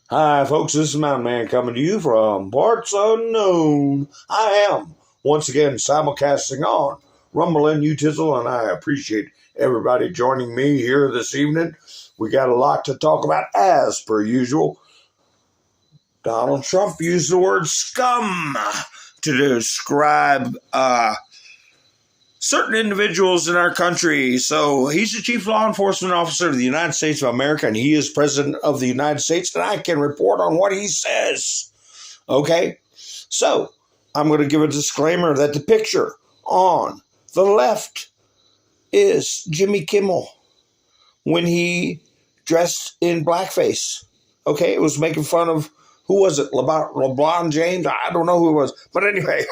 Hi, folks. This is Mountain Man coming to you from parts unknown. I am once again simulcasting on Rumble and UTizzle, and I appreciate everybody joining me here this evening. We got a lot to talk about, as per usual. Donald Trump used the word scum to describe certain individuals in our country. So he's the chief law enforcement officer of the United States of America, and he is president of the United States, and I can report on what he says. Okay? So I'm going to give a disclaimer that the picture on the left is Jimmy Kimmel when he dressed in blackface. Okay? It was making fun of, who was it? LeBron James? I don't know who it was. But anyway,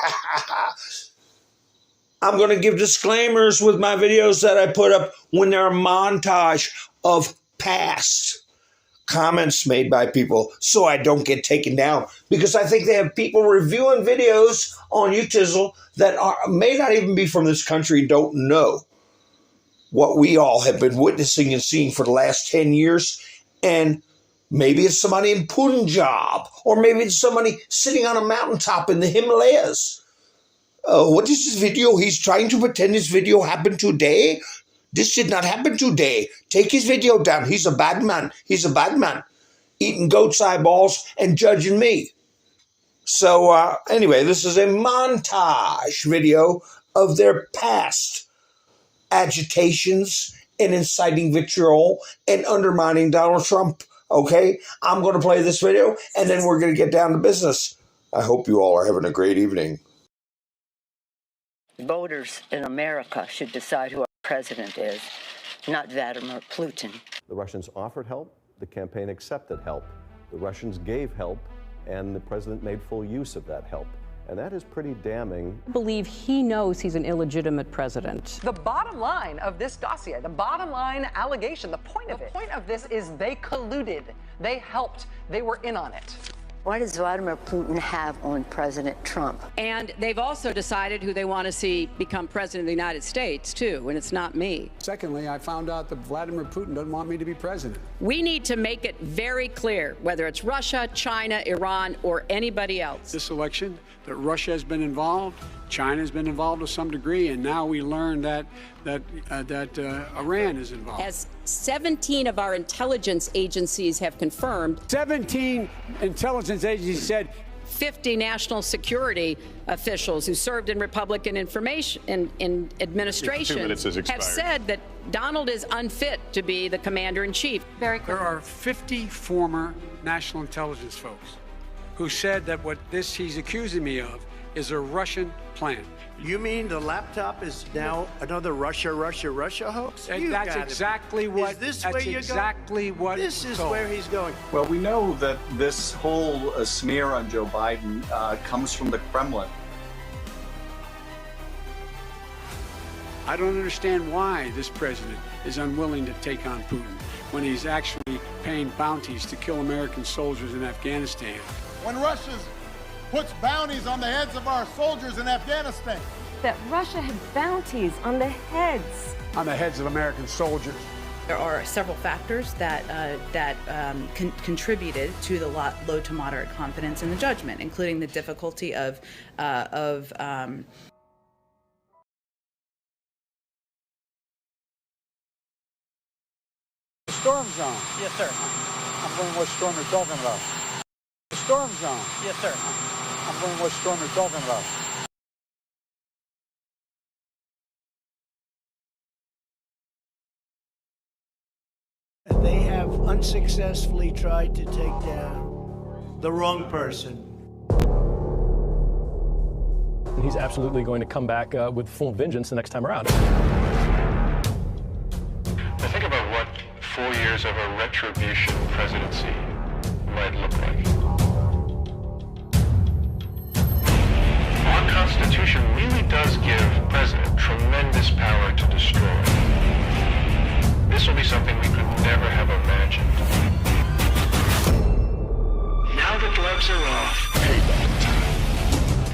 I'm going to give disclaimers with my videos that I put up when they're a montage of past comments made by people so I don't get taken down. Because I think they have people reviewing videos on UTizzle that may not even be from this country, don't know what we all have been witnessing and seeing for the last 10 years. And maybe it's somebody in Punjab, or maybe it's somebody sitting on a mountaintop in the Himalayas. What is this video? He's trying to pretend this video happened today. This did not happen today. Take his video down. He's a bad man. He's a bad man. Eating goat's eyeballs and judging me. So anyway, this is a montage video of their past agitations and inciting vitriol and undermining Donald Trump. Okay? I'm going to play this video, and then we're going to get down to business. I hope you all are having a great evening. Voters in America should decide who our president is, not Vladimir Putin. The Russians offered help. The campaign accepted help. The Russians gave help, and the president made full use of that help. And that is pretty damning. I believe he knows he's an illegitimate president. The bottom line of this dossier, the bottom line allegation, the point of this is they colluded. They helped. They were in on it. What does Vladimir Putin have on President Trump? And they've also decided who they want to see become president of the United States, too, and it's not me. Secondly, I found out that Vladimir Putin doesn't want me to be president. We need to make it very clear, whether it's Russia, China, Iran, or anybody else. This election, that Russia has been involved, China has been involved to some degree, and now we learn that Iran is involved. As 17 of our intelligence agencies have confirmed, 17 intelligence agencies said 50 national security officials who served in Republican information in administration 2 minutes has expired. have said that Donald is unfit to be the commander-in-chief. There are 50 former national intelligence folks who said that what he's accusing me of is a Russian plan. You mean the laptop is now another Russia hoax? That's exactly what. Is this where you're going? This is where he's going. Well, we know that this whole smear on Joe Biden comes from the Kremlin. I don't understand why this president is unwilling to take on Putin when he's actually paying bounties to kill American soldiers in Afghanistan. When Russia puts bounties on the heads of our soldiers in Afghanistan. That Russia had bounties on the heads. On the heads of American soldiers. There are several factors that contributed to the low to moderate confidence in the judgment, including the difficulty of Storm zone. Yes, sir. I'm wondering what storm you're talking about. Storm zone. Yes, sir. I'm wondering what storm you're talking about. They have unsuccessfully tried to take down the wrong person. He's absolutely going to come back with full vengeance the next time around. Now think about what 4 years of a retribution presidency might look like. Our Constitution really does give the president tremendous power to destroy. This will be something we could never have imagined. Now the gloves are off.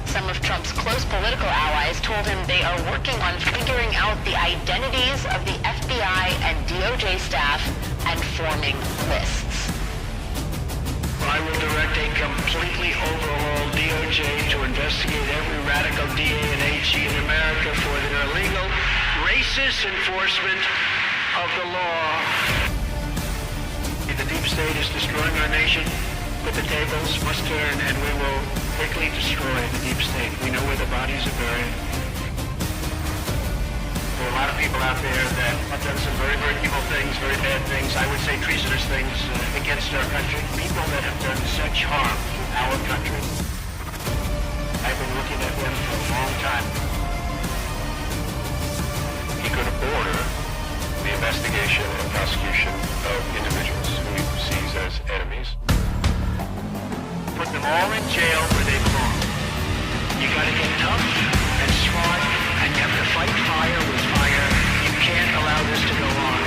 Some of Trump's close political allies told him they are working on figuring out the identities of the FBI and DOJ staff and forming lists. I I will direct a completely overhauled DOJ to investigate every radical DA and AG in America for their illegal, racist enforcement of the law. The deep state is destroying our nation, but the tables must turn, and we will quickly destroy the deep state. We know where the bodies are buried. There are a lot of people out there that have done some very, very evil things, very bad things, I would say treasonous things against our country. People that have done such harm to our country. I've been looking at them for a long time. He could order the investigation and prosecution of individuals who he sees as enemies. Put them all in jail where they belong. You gotta get tough and smart, and you have to fight fire with fire. You can't allow this to go on.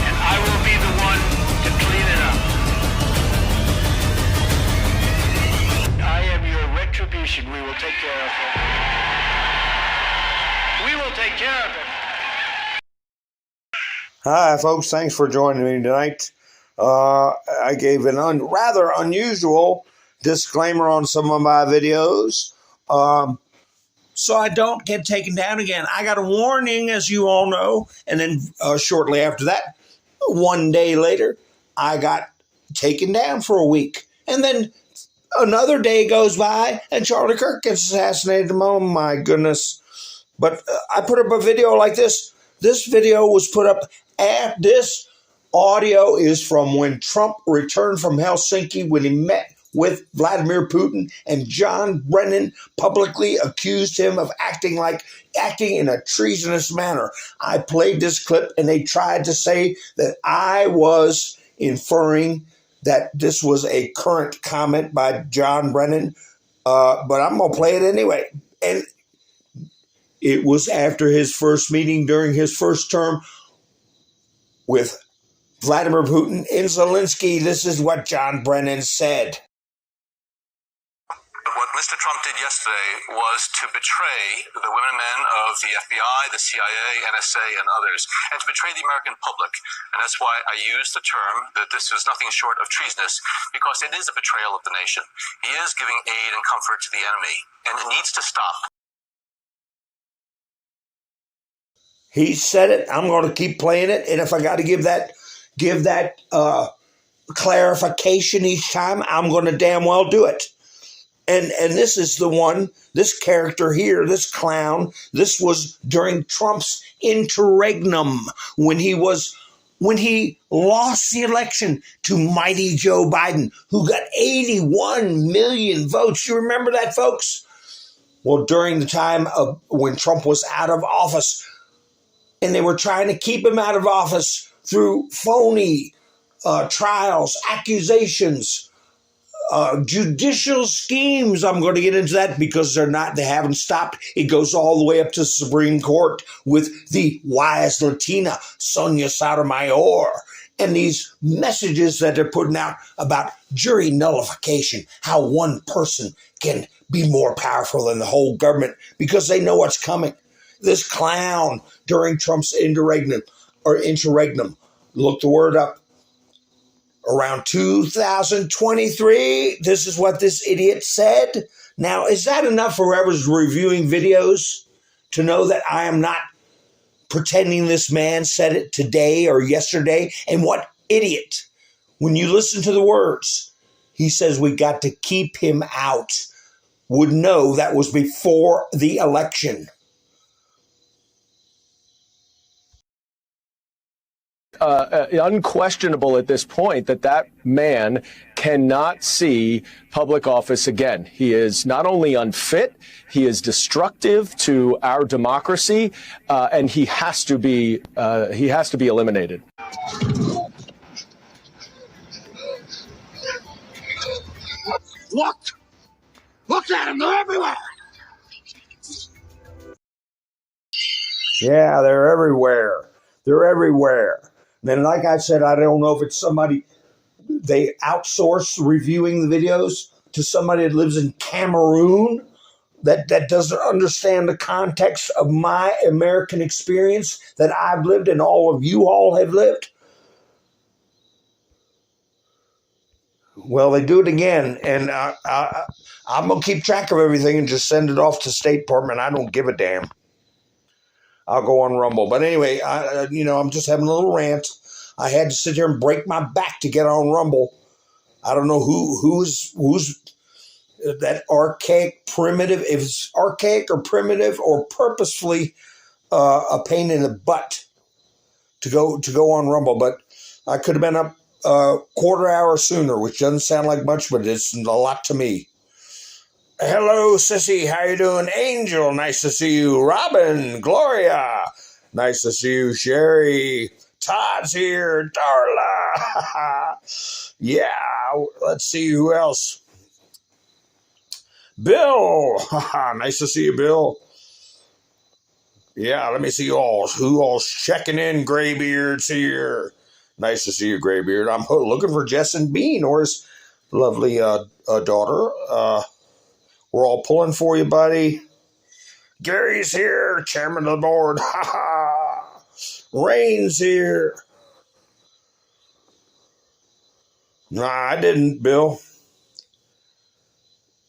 And I will be the one to clean it up. I am your retribution. We will take care of it. We will take care of it. Hi, folks. Thanks for joining me tonight. I gave an rather unusual disclaimer on some of my videos, so I don't get taken down again. I got a warning, as you all know, and then shortly after that, one day later, I got taken down for a week. And then another day goes by, and Charlie Kirk gets assassinated. Oh, my goodness. But I put up a video like this. This video was put up at this audio is from when Trump returned from Helsinki, when he met with Vladimir Putin, and John Brennan publicly accused him of acting in a treasonous manner. I played this clip, and they tried to say that I was inferring that this was a current comment by John Brennan, but I'm going to play it anyway. And it was after his first meeting during his first term with Vladimir Putin and Zelensky. This is what John Brennan said. What Mr. Trump did yesterday was to betray the women and men of the FBI, the CIA, NSA, and others, and to betray the American public. And that's why I use the term that this is nothing short of treasonous, because it is a betrayal of the nation. He is giving aid and comfort to the enemy, and it needs to stop. He said it. I'm going to keep playing it, and if I got to give that clarification each time, I'm going to damn well do it. And this is the one, this character here, this clown. This was during Trump's interregnum when he lost the election to mighty Joe Biden, who got 81 million votes. You remember that, folks? Well, during the time of when Trump was out of office, and they were trying to keep him out of office through phony trials, accusations, judicial schemes. I'm going to get into that because they haven't stopped. It goes all the way up to the Supreme Court with the wise Latina, Sonia Sotomayor, and these messages that they're putting out about jury nullification, how one person can be more powerful than the whole government because they know what's coming. This clown during Trump's interregnum, look the word up, around 2023, this is what this idiot said. Now, is that enough for whoever's reviewing videos to know that I am not pretending this man said it today or yesterday? And what idiot, when you listen to the words, he says we got to keep him out, would know that was before the election. Unquestionable at this point that man cannot see public office again. He is not only unfit, he is destructive to our democracy, and he has to be eliminated. Look at them, they're everywhere. Yeah, they're everywhere. They're everywhere. Then, like I said, I don't know if it's somebody, they outsource reviewing the videos to somebody that lives in Cameroon. that doesn't understand the context of my American experience that I've lived and all of you all have lived? Well, they do it again, and I'm going to keep track of everything and just send it off to State Department. I don't give a damn. I'll go on Rumble. But anyway, I'm just having a little rant. I had to sit here and break my back to get on Rumble. I don't know who's that archaic, primitive, if it's archaic or primitive or purposefully a pain in the butt to go on Rumble. But I could have been up a quarter hour sooner, which doesn't sound like much, but it's a lot to me. Hello, Sissy. How you doing? Angel, nice to see you. Robin, Gloria, nice to see you. Sherry, Todd's here. Darla. Yeah, let's see who else. Bill, nice to see you, Bill. Yeah, let me see who all's checking in. Graybeard's here. Nice to see you, Graybeard. I'm looking for Jess and Bean or his lovely daughter. We're all pulling for you, buddy. Gary's here, chairman of the board. Rain's here. Nah, I didn't, Bill.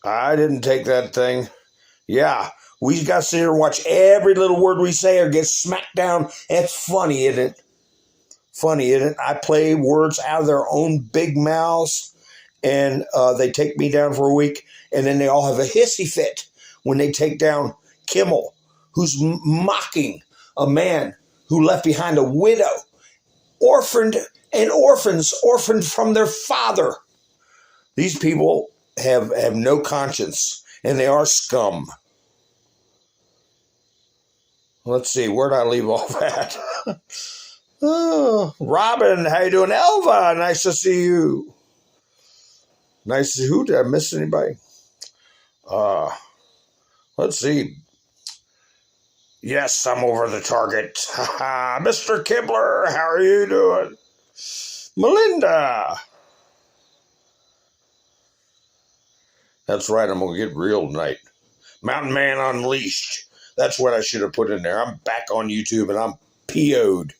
I didn't take that thing. Yeah, we got to sit here and watch every little word we say or get smacked down. It's funny, isn't it? Funny, isn't it? I play words out of their own big mouths, and they take me down for a week, and then they all have a hissy fit when they take down Kimmel, who's mocking a man who left behind a widow, orphaned from their father. These people have no conscience, and they are scum. Let's see, where'd I leave off at? Oh, Robin, how you doing? Elva, nice to see you. Nice to see who? Did I miss anybody? Let's see. Yes, I'm over the target. Mr. Kibler, how are you doing? Melinda. That's right, I'm going to get real tonight. Mountain Man Unleashed. That's what I should have put in there. I'm back on YouTube and I'm PO'd.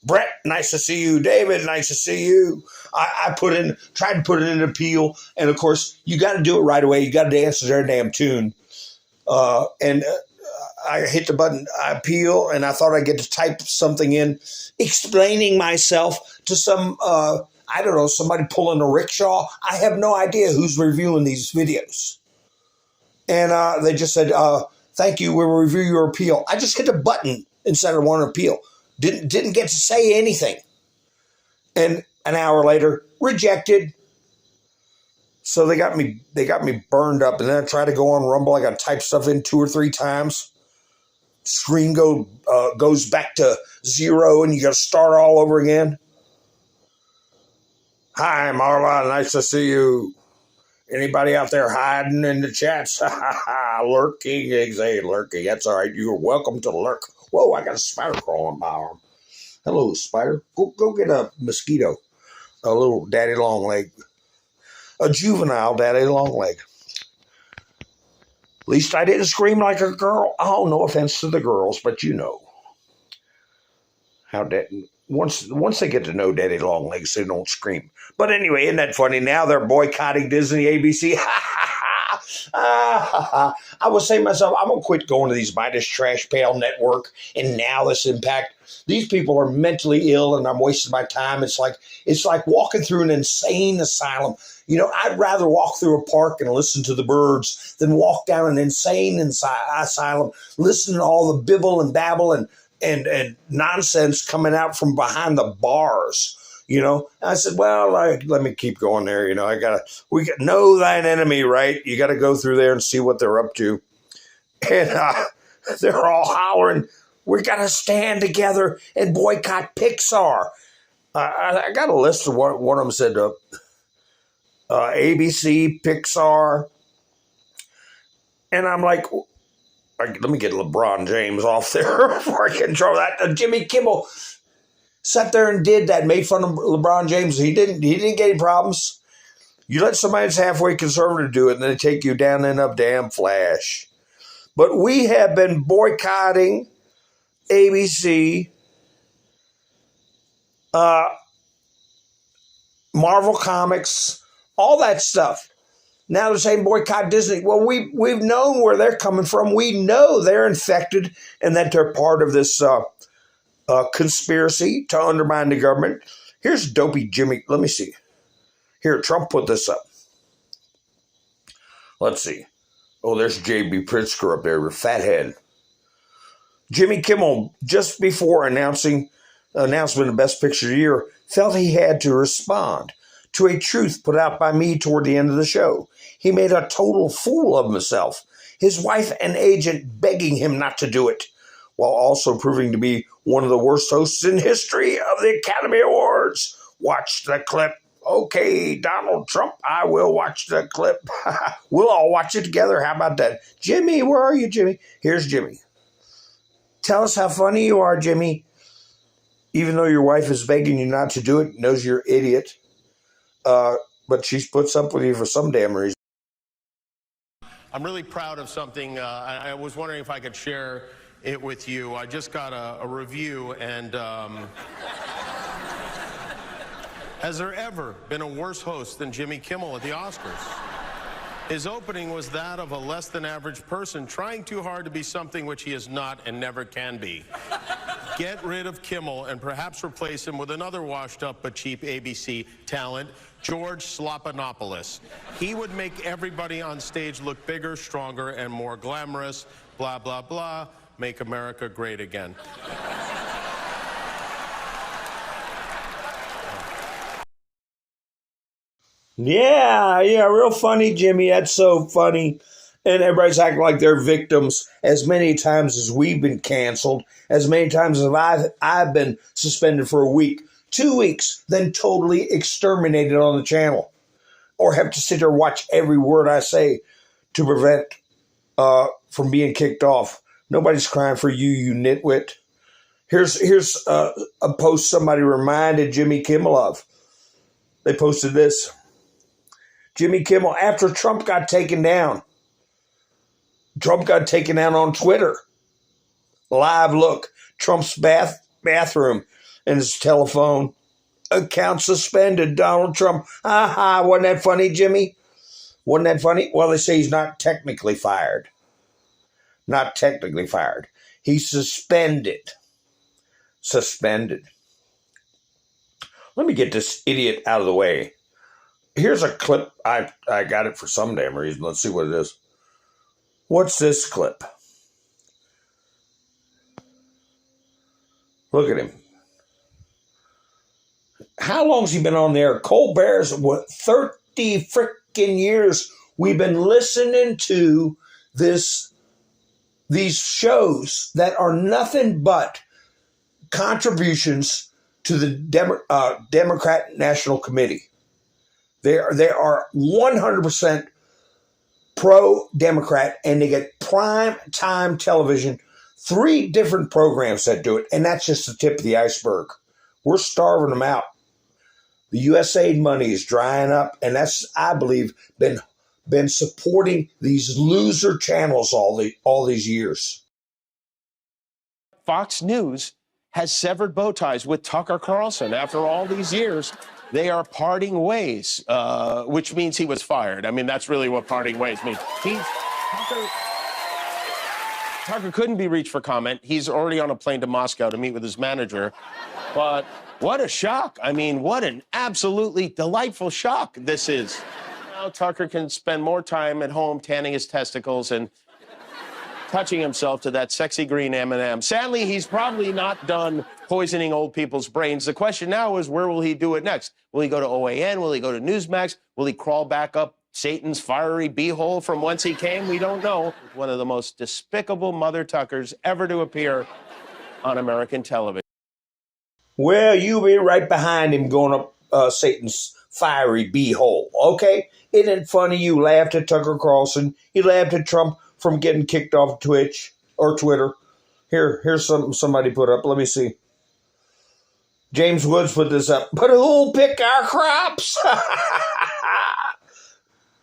Brett, nice to see you. David, nice to see you. I tried to put it in an appeal, and of course, you got to do it right away. You got to dance to their damn tune. I hit the button, I appeal, and I thought I'd get to type something in explaining myself to some, somebody pulling a rickshaw. I have no idea who's reviewing these videos. And they just said, thank you, we'll review your appeal. I just hit a button instead of one appeal. Didn't get to say anything. And an hour later, rejected. So they got me burned up. And then I tried to go on Rumble. I got to type stuff in 2 or 3 times. Screen goes back to 0 and you got to start all over again. Hi, Marla. Nice to see you. Anybody out there hiding in the chats? Lurking. Lurking. That's all right. You're welcome to lurk. Whoa, I got a spider crawling by arm. Hello, spider. Go get a mosquito. A little daddy long leg. A juvenile daddy long leg. At least I didn't scream like a girl. Oh, no offense to the girls, but you know. How once they get to know daddy long legs, they don't scream. But anyway, isn't that funny? Now they're boycotting Disney, ABC. I was saying to myself, I'm going to quit going to these Midas Trash Pail Network and Now This Impact. These people are mentally ill and I'm wasting my time. It's like walking through an insane asylum. You know, I'd rather walk through a park and listen to the birds than walk down an insane asylum, listen to all the bibble and babble and nonsense coming out from behind the bars. You know, I said, well, let me keep going there. You know, we got know thine enemy, right? You got to go through there and see what they're up to. And they're all hollering, we got to stand together and boycott Pixar. I got a list of what one of them said, ABC, Pixar. And I'm like, let me get LeBron James off there before I control that. Jimmy Kimmel sat there and did that, made fun of LeBron James. He didn't get any problems. You let somebody that's halfway conservative do it, and they take you down in a damn flash. But we have been boycotting ABC, Marvel Comics, all that stuff. Now they're saying boycott Disney. Well, we've known where they're coming from. We know they're infected and that they're part of this conspiracy to undermine the government. Here's Dopey Jimmy. Let me see. Here, Trump put this up. Let's see. Oh, there's J.B. Pritzker up there with fathead. Jimmy Kimmel, just before announcement of Best Picture of the Year, felt he had to respond to a truth put out by me toward the end of the show. He made a total fool of himself, his wife and agent begging him not to do it, while also proving to be one of the worst hosts in history of the Academy Awards. Watch the clip. Okay, Donald Trump, I will watch the clip. We'll all watch it together. How about that? Jimmy, where are you, Jimmy? Here's Jimmy. Tell us how funny you are, Jimmy. Even though your wife is begging you not to do it, knows you're an idiot. But she puts up with you for some damn reason. I'm really proud of something. I was wondering if I could share it with you. I just got a review, and has there ever been a worse host than Jimmy Kimmel at the Oscars? His opening was that of a less than average person trying too hard to be something which he is not and never can be. Get rid of Kimmel and perhaps replace him with another washed up but cheap ABC talent, George Slopanopoulos. He would make everybody on stage look bigger, stronger, and more glamorous. Blah, blah, blah. Make America great again. Yeah, real funny, Jimmy. That's so funny. And everybody's acting like they're victims as many times as we've been canceled, as many times as I've been suspended for a week, 2 weeks, then totally exterminated on the channel. Or have to sit there and watch every word I say to prevent from being kicked off. Nobody's crying for you, you nitwit. Here's a post somebody reminded Jimmy Kimmel of. They posted this. Jimmy Kimmel, after Trump got taken down. Trump got taken down on Twitter. Live look. Trump's bathroom and his telephone. Account suspended. Donald Trump. Wasn't that funny, Jimmy? Wasn't that funny? Well, they say he's not technically fired. Not technically fired. He's suspended. Suspended. Let me get this idiot out of the way. Here's a clip. I got it for some damn reason. Let's see what it is. What's this clip? Look at him. How long's he been on there? Colbert's, what, 30 freaking years we've been listening to these shows that are nothing but contributions to the Democrat National Committee. They are 100% pro-Democrat, and they get prime time television, 3 different programs that do it, and that's just the tip of the iceberg. We're starving them out. The USAID money is drying up, and that's, I believe, been supporting these loser channels all these years. Fox News has severed bow ties with Tucker Carlson after all these years. They are parting ways, which means he was fired. I mean, that's really what parting ways means. Tucker couldn't be reached for comment. He's already on a plane to Moscow to meet with his manager. But what a shock. I mean, what an absolutely delightful shock this is. Now Tucker can spend more time at home tanning his testicles and touching himself to that sexy green M&M. Sadly, he's probably not done poisoning old people's brains. The question now is, where will he do it next? Will he go to OAN? Will he go to Newsmax? Will he crawl back up Satan's fiery beehole from whence he came? We don't know. One of the most despicable mother Tuckers ever to appear on American television. Well, you'll be right behind him going up Satan's fiery beehole, okay? Isn't it funny you laughed at Tucker Carlson? You laughed at Trump from getting kicked off Twitch or Twitter. Here's something somebody put up. Let me see. James Woods put this up. But who'll pick our crops?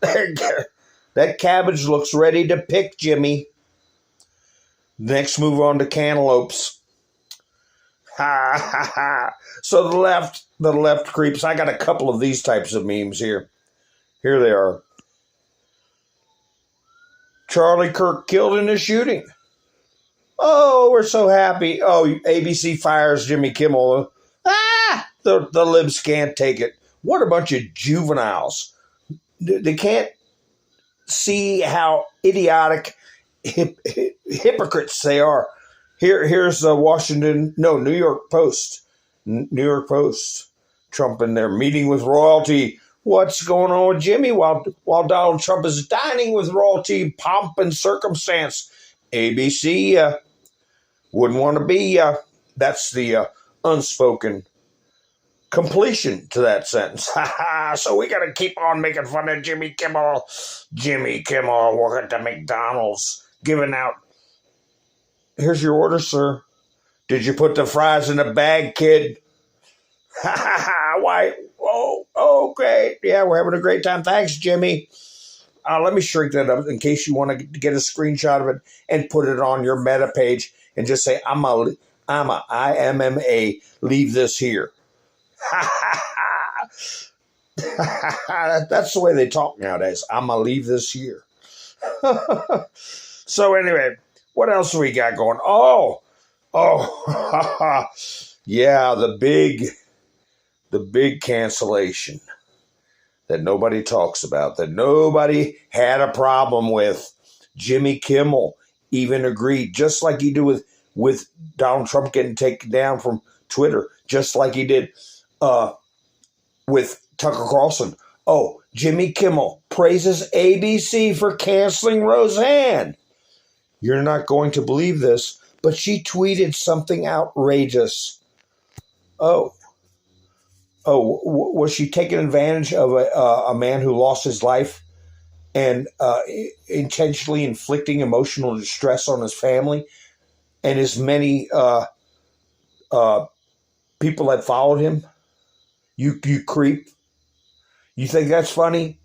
That cabbage looks ready to pick, Jimmy. Next, move on to cantaloupes. Ha ha ha. So the left creeps. I got a couple of these types of memes here. Here they are. Charlie Kirk killed in a shooting. Oh, we're so happy. Oh, ABC fires Jimmy Kimmel. The libs can't take it. What a bunch of juveniles. They can't see how idiotic hypocrites they are. Here's the New York Post. New York Post. Trump in their meeting with royalty. What's going on with Jimmy while Donald Trump is dining with royalty, pomp and circumstance? ABC wouldn't want to be. That's the unspoken completion to that sentence. So we got to keep on making fun of Jimmy Kimmel. Jimmy Kimmel working at the McDonald's, giving out. Here's your order, sir. Did you put the fries in the bag, kid? Why? Oh, great. Yeah, we're having a great time. Thanks, Jimmy. Let me shrink that up in case you want to get a screenshot of it and put it on your meta page and just say, IMMA, leave this here. That's the way they talk nowadays. I'm going to leave this here. So anyway, what else we got going? Yeah, the big cancellation that nobody talks about, that nobody had a problem with. Jimmy Kimmel even agreed, just like he did with Donald Trump getting taken down from Twitter, just like he did with Tucker Carlson. Oh, Jimmy Kimmel praises ABC for canceling Roseanne. You're not going to believe this, but she tweeted something outrageous. Was she taking advantage of a man who lost his life and intentionally inflicting emotional distress on his family and his many people that followed him? You creep. You think that's funny?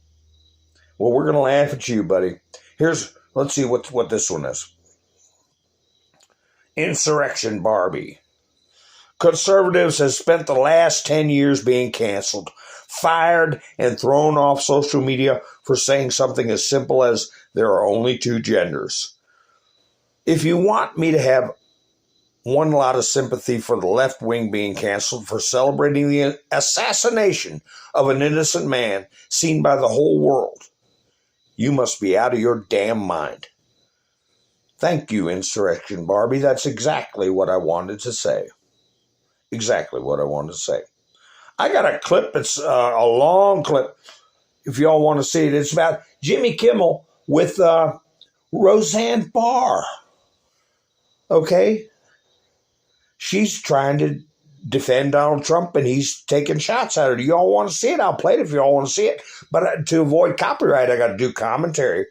Well, we're going to laugh at you, buddy. Let's see what this one is. Insurrection Barbie. Conservatives have spent the last 10 years being canceled, fired, and thrown off social media for saying something as simple as there are only two genders. If you want me to have one lot of sympathy for the left wing being canceled for celebrating the assassination of an innocent man seen by the whole world, you must be out of your damn mind. Thank you, Insurrection Barbie. That's exactly what I wanted to say. Exactly what I wanted to say. I got a clip. It's a long clip. If y'all want to see it, it's about Jimmy Kimmel with Roseanne Barr. Okay? She's trying to defend Donald Trump, and he's taking shots at her. Do y'all want to see it? I'll play it if y'all want to see it. But to avoid copyright, I got to do commentary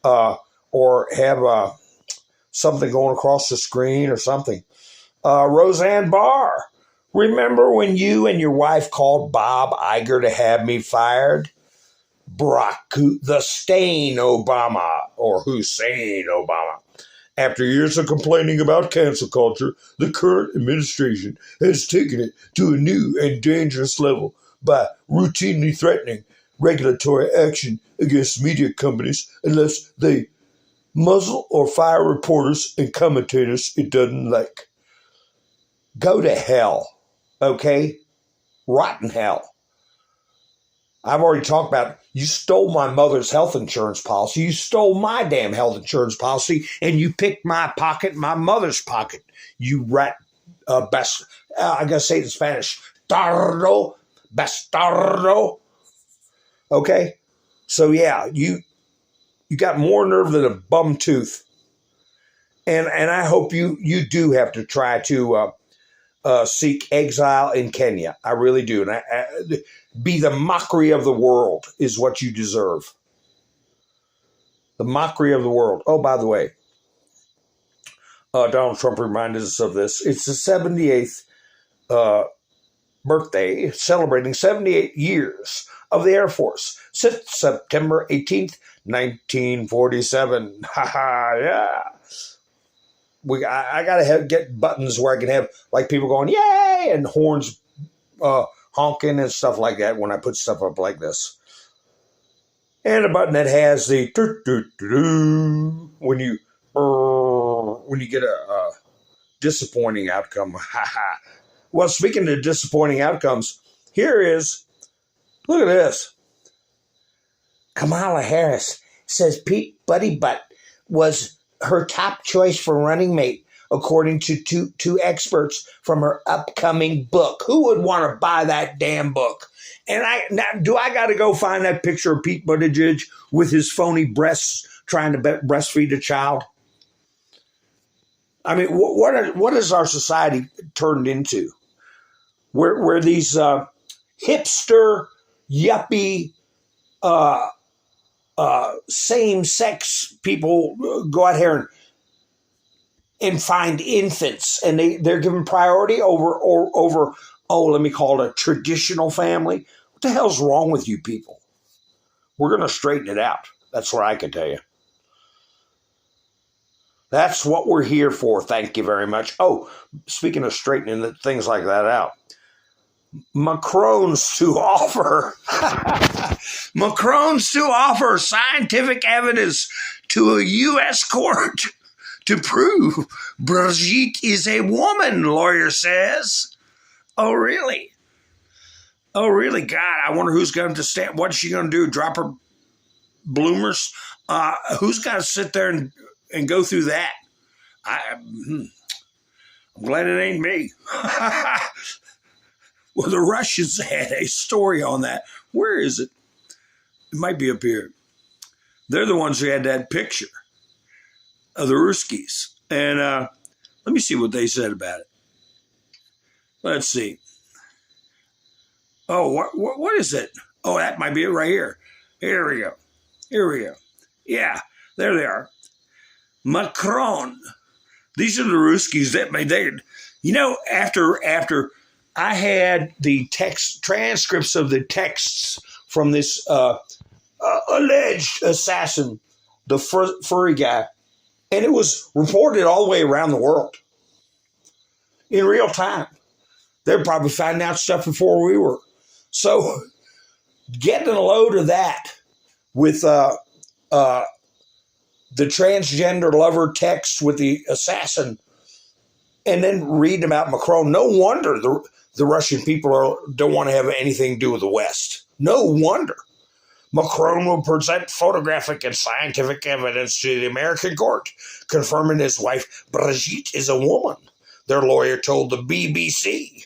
or have something going across the screen or something. Roseanne Barr. Remember when you and your wife called Bob Iger to have me fired? Barack the Stain Obama, or Hussein Obama. After years of complaining about cancel culture, the current administration has taken it to a new and dangerous level by routinely threatening regulatory action against media companies unless they muzzle or fire reporters and commentators it doesn't like. Go to hell, okay? Rotten hell. I've already talked about, you stole my mother's health insurance policy. You stole my damn health insurance policy, and you picked my pocket, my mother's pocket. You rat, I gotta say it in Spanish, bastardo. Okay? So yeah, you got more nerve than a bum tooth. And I hope you do have to try to seek exile in Kenya. I really do. And be the mockery of the world is what you deserve. The mockery of the world. Oh, by the way, Donald Trump reminded us of this. It's the 78th birthday, celebrating 78 years of the Air Force since September 18th, 1947. Ha ha, yeah. I gotta get buttons where I can have like people going yay and horns honking and stuff like that when I put stuff up like this. And a button that has the when you get a disappointing outcome. Well, speaking of disappointing outcomes, here is, look at this. Kamala Harris says Pete Buddy Butt was her top choice for running mate, according to two experts from her upcoming book. Who would want to buy that damn book? And do I got to go find that picture of Pete Buttigieg with his phony breasts trying to breastfeed a child? I mean, what has our society turned into? Where these hipster, yuppie, same-sex people go out here and find infants, and they're given priority over let me call it a traditional family. What the hell's wrong with you people? We're going to straighten it out. That's what I can tell you. That's what we're here for. Thank you very much. Oh, speaking of straightening things like that out, Macron's to offer scientific evidence to a U.S. court to prove Brigitte is a woman, lawyer says. Oh, really? Oh, really? God, I wonder who's going to stand. What's she going to do? Drop her bloomers? Who's got to sit there and go through that? I'm glad it ain't me. Well, the Russians had a story on that. Where is it? It might be up here. They're the ones who had that picture of the Ruskies. And let me see what they said about it. Let's see. Oh, what is it? Oh, that might be it right here. Here we go. Yeah, there they are. Macron. These are the Ruskies that made they. You know, after I had the transcripts of the texts from this alleged assassin, the furry guy, and it was reported all the way around the world in real time. They're probably finding out stuff before we were. So getting a load of that with the transgender lover text with the assassin, and then reading about Macron. No wonder the Russian people don't want to have anything to do with the West. No wonder. Macron will present photographic and scientific evidence to the American court, confirming his wife Brigitte is a woman, their lawyer told the BBC.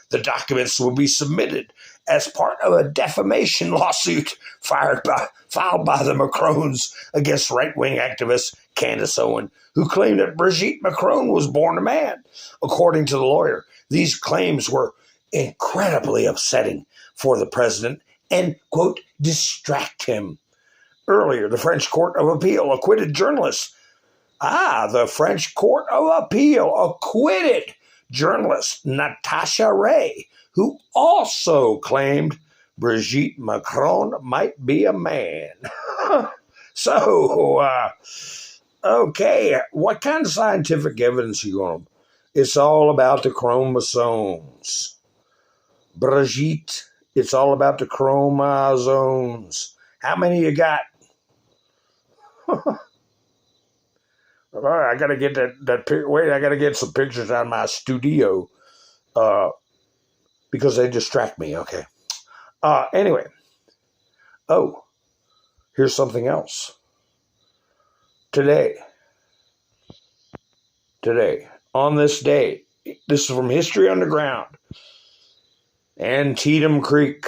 The documents will be submitted as part of a defamation lawsuit filed by the Macrons against right-wing activist Candace Owen, who claimed that Brigitte Macron was born a man. According to the lawyer, these claims were incredibly upsetting for the president and, quote, distract him. Earlier, the French Court of Appeal acquitted journalists. The French Court of Appeal acquitted journalist Natasha Ray, who also claimed Brigitte Macron might be a man. So, okay, what kind of scientific evidence are you going to? It's all about the chromosomes. Brigitte, it's all about the chromosomes. How many you got? All right, I got to get wait, I got to get some pictures out of my studio because they distract me. Okay. Anyway. Oh, here's something else. Today, on this day, this is from History Underground. Antietam Creek,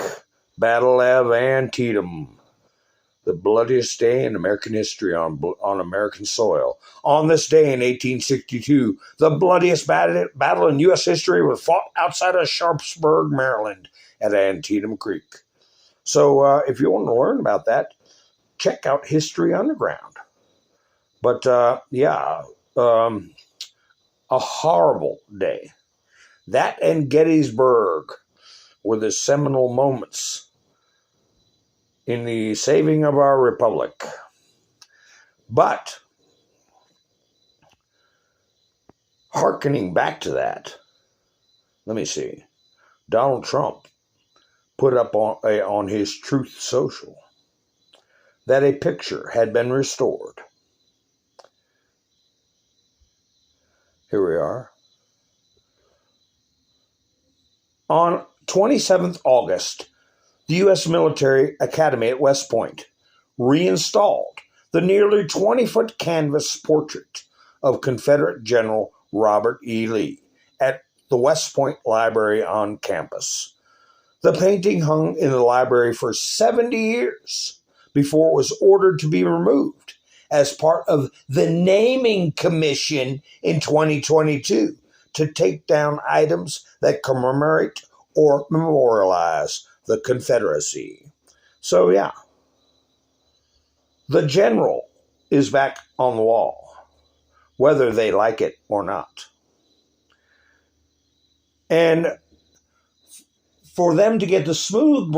Battle of Antietam. The bloodiest day in American history on American soil. On this day in 1862, the bloodiest battle in U.S. history was fought outside of Sharpsburg, Maryland, at Antietam Creek. So if you want to learn about that, check out History Underground. But a horrible day. That and Gettysburg were the seminal moments in the saving of our republic. But hearkening back to that, let me see. Donald Trump put up on his Truth Social that a picture had been restored. Here we are. On 27th August, the U.S. Military Academy at West Point reinstalled the nearly 20-foot canvas portrait of Confederate General Robert E. Lee at the West Point Library on campus. The painting hung in the library for 70 years before it was ordered to be removed as part of the naming commission in 2022 to take down items that commemorate or memorialize the Confederacy. So yeah, the general is back on the wall, whether they like it or not. And for them to get the smooth